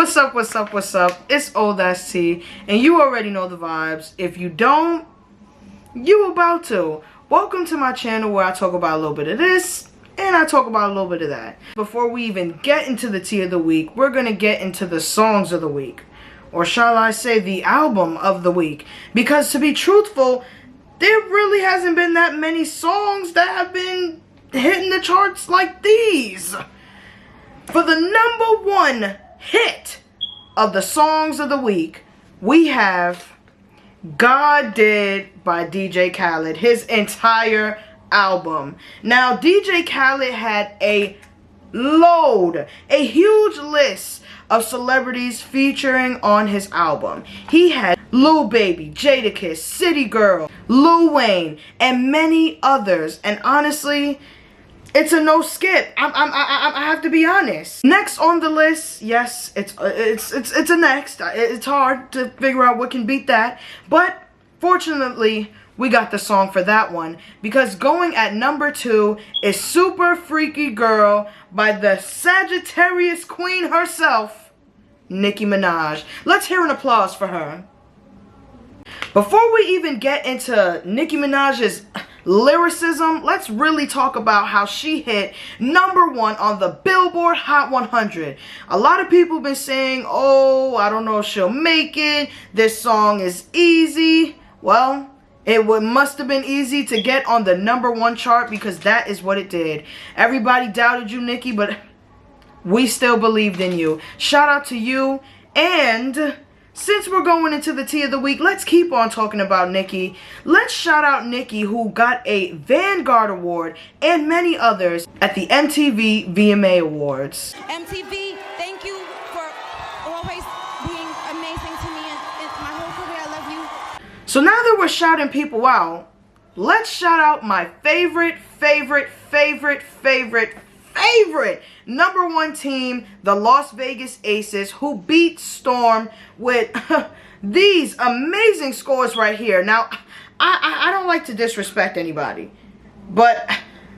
What's up, what's up, what's up? It's Ohthatsstee, and you already know the vibes. If you don't, you about to. Welcome to my channel where I talk about a little bit of this, and I talk about a little bit of that. Before we even get into the tea of the week, we're going to get into the songs of the week. Or shall I say the album of the week. Because to be truthful, there really hasn't been that many songs that have been hitting the charts like these. For the number one hit of the songs of the week, we have God Did by DJ Khaled, his entire album. Now, DJ Khaled had a huge list of celebrities featuring on his album. He had Lil Baby, Jadakiss, City Girl, Lil Wayne, and many others. And honestly, it's a no skip. I have to be honest. Next on the list, yes, it's a next. It's hard to figure out what can beat that, but fortunately, we got the song for that one, because going at number 2 is Super Freaky Girl by the Sagittarius Queen herself, Nicki Minaj. Let's hear an applause for her. Before we even get into Nicki Minaj's lyricism, let's really talk about how she hit number 1 on the Billboard Hot 100. A lot of people have been saying, oh, I don't know if she'll make it. This song is easy. Well, it must have been easy to get on the number 1 chart, because that is what it did. Everybody doubted you, Nicki, but we still believed in you. Shout out to you. And since we're going into the tea of the week, let's keep on talking about Nicki. Let's shout out Nicki, who got a Vanguard Award and many others at the MTV VMA Awards. MTV, thank you for always being amazing to me and my whole career. I love you. So now that we're shouting people out, let's shout out my favorite number 1 team, the Las Vegas Aces, who beat Storm with these amazing scores right here. Now, I don't like to disrespect anybody, but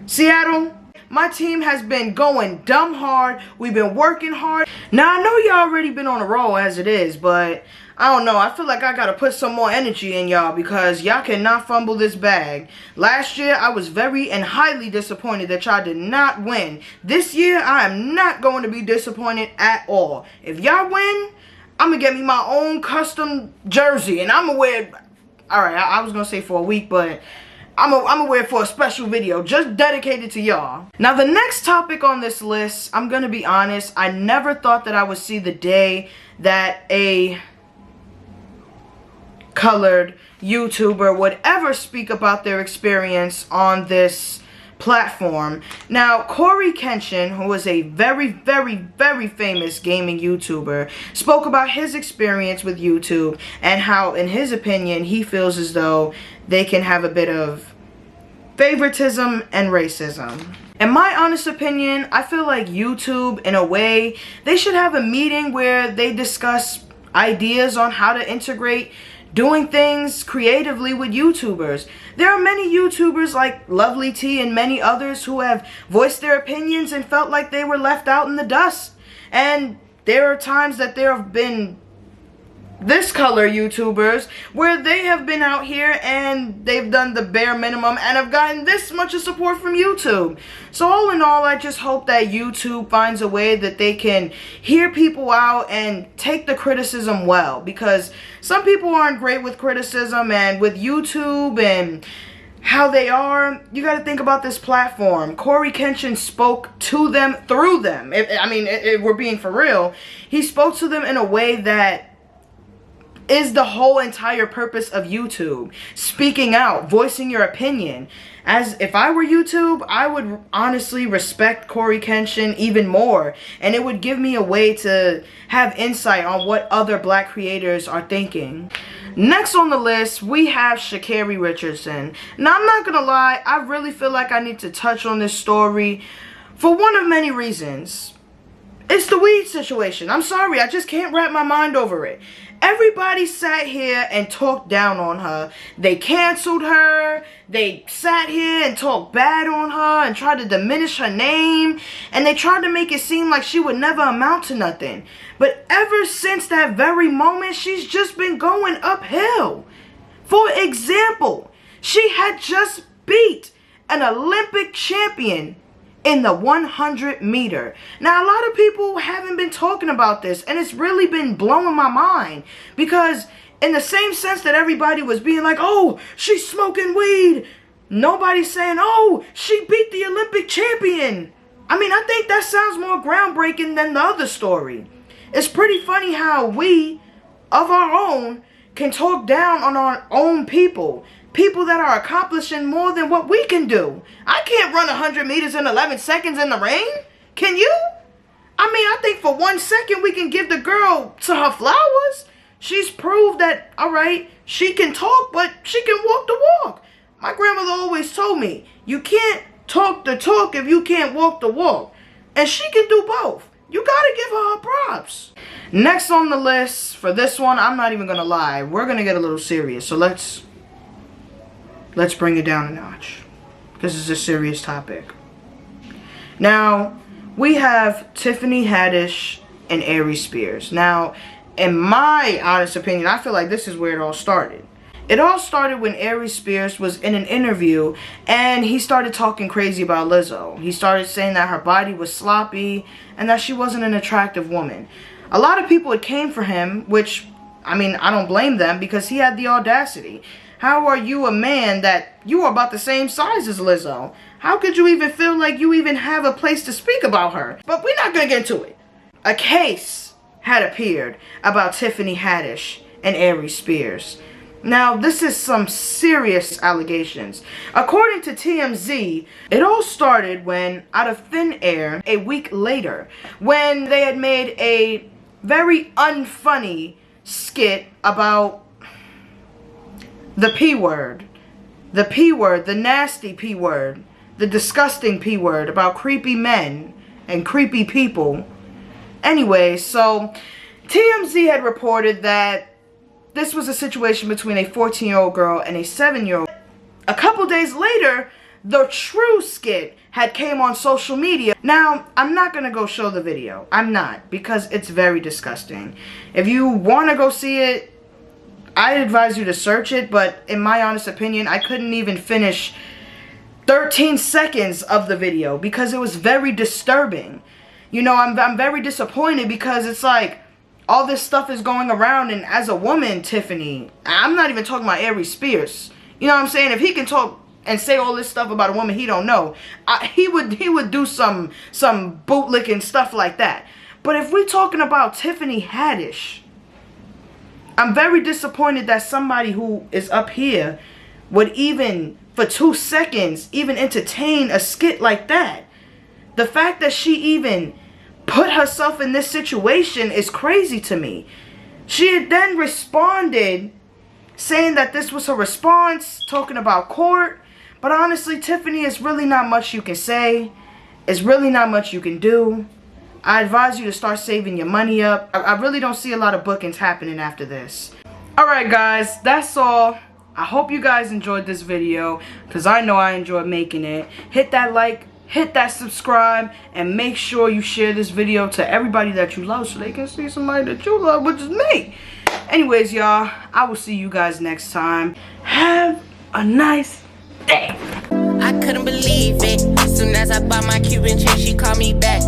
Seattle, my team has been going dumb hard. We've been working hard. Now, I know y'all already been on a roll as it is, but I don't know. I feel like I gotta put some more energy in y'all, because y'all cannot fumble this bag. Last year, I was very and highly disappointed that y'all did not win. This year, I am not going to be disappointed at all. If y'all win, I'm gonna get me my own custom jersey, and I'm gonna wear it. Alright, I was gonna say for a week, but I'm gonna wear it for a special video just dedicated to y'all. Now, the next topic on this list, I'm gonna be honest, I never thought that I would see the day that a colored YouTuber would ever speak about their experience on this platform. Now, Kenshin, who is a very famous gaming YouTuber, spoke about his experience with YouTube and how, in his opinion, he feels as though they can have a bit of favoritism and racism. In my honest opinion, I feel like YouTube, in a way, they should have a meeting where they discuss ideas on how to integrate doing things creatively with YouTubers. There are many YouTubers like Lovely T and many others who have voiced their opinions and felt like they were left out in the dust. And there are times that there have been this color YouTubers where they have been out here and they've done the bare minimum and have gotten this much of support from YouTube. So all in all, I just hope that YouTube finds a way that they can hear people out and take the criticism well, because some people aren't great with criticism, and with YouTube and how they are, you got to think about this platform. Kenshin spoke to them through them. If we're being for real, he spoke to them in a way that is the whole entire purpose of YouTube. Speaking out, voicing your opinion. As if I were YouTube, I would honestly respect Kenshin even more, and it would give me a way to have insight on what other black creators are thinking. Next on the list, we have Shikari Richardson. Now, I'm not gonna lie, I really feel like I need to touch on this story for one of many reasons. It's the weed situation. I'm sorry, I just can't wrap my mind over it. Everybody sat here and talked down on her. They canceled her. They sat here and talked bad on her and tried to diminish her name. And they tried to make it seem like she would never amount to nothing. But ever since that very moment, she's just been going uphill. For example, she had just beat an Olympic champion in the 100 meter. Now, a lot of people haven't been talking about this, and it's really been blowing my mind, because in the same sense that everybody was being like, oh, she's smoking weed, nobody's saying, oh, she beat the Olympic champion. I mean, I think that sounds more groundbreaking than the other story. It's pretty funny how we, of our own, can talk down on our own people. People that are accomplishing more than what we can do. I can't run 100 meters in 11 seconds in the rain. Can you? I mean, I think for 1 second we can give the girl to her flowers. She's proved that, all right, she can talk, but she can walk the walk. My grandmother always told me, you can't talk the talk if you can't walk the walk. And she can do both. You gotta give her props. Next on the list, for this one, I'm not even gonna lie, we're gonna get a little serious. So let's bring it down a notch, because it's a serious topic. Now, we have Tiffany Haddish and Aries Spears. Now, in my honest opinion, I feel like this is where it all started. It all started when Aries Spears was in an interview and he started talking crazy about Lizzo. He started saying that her body was sloppy and that she wasn't an attractive woman. A lot of people had came for him, which, I mean, I don't blame them, because he had the audacity. How are you a man that you are about the same size as Lizzo? How could you even feel like you even have a place to speak about her? But we're not going to get into it. A case had appeared about Tiffany Haddish and Aries Spears. Now, this is some serious allegations. According to TMZ, it all started when, out of thin air, a week later, when they had made a very unfunny skit about the P word. The P word, the nasty P word, the disgusting P word about creepy men and creepy people. Anyway, so TMZ had reported that this was a situation between a 14-year-old girl and a 7-year-old. A couple days later, the true skit had came on social media. Now, I'm not going to go show the video. I'm not, because it's very disgusting. If you want to go see it, I advise you to search it, but in my honest opinion, I couldn't even finish 13 seconds of the video because it was very disturbing. You know, I'm very disappointed, because it's like, all this stuff is going around, and as a woman, Tiffany, I'm not even talking about Aries Spears. You know what I'm saying? If he can talk and say all this stuff about a woman he don't know, he would do some bootlicking stuff like that. But if we're talking about Tiffany Haddish, I'm very disappointed that somebody who is up here would even, for 2 seconds, even entertain a skit like that. The fact that she even put herself in this situation is crazy to me. She had then responded saying that this was her response, talking about court. But honestly, Tiffany, it's really not much you can say. It's really not much you can do. I advise you to start saving your money up. I really don't see a lot of bookings happening after this. Alright guys, that's all. I hope you guys enjoyed this video, because I know I enjoyed making it. Hit that like, hit that subscribe, and make sure you share this video to everybody that you love so they can see somebody that you love, which is me. Anyways, y'all, I will see you guys next time. Have a nice day. I couldn't believe it. Soon as I bought my Cuban chain, she called me back.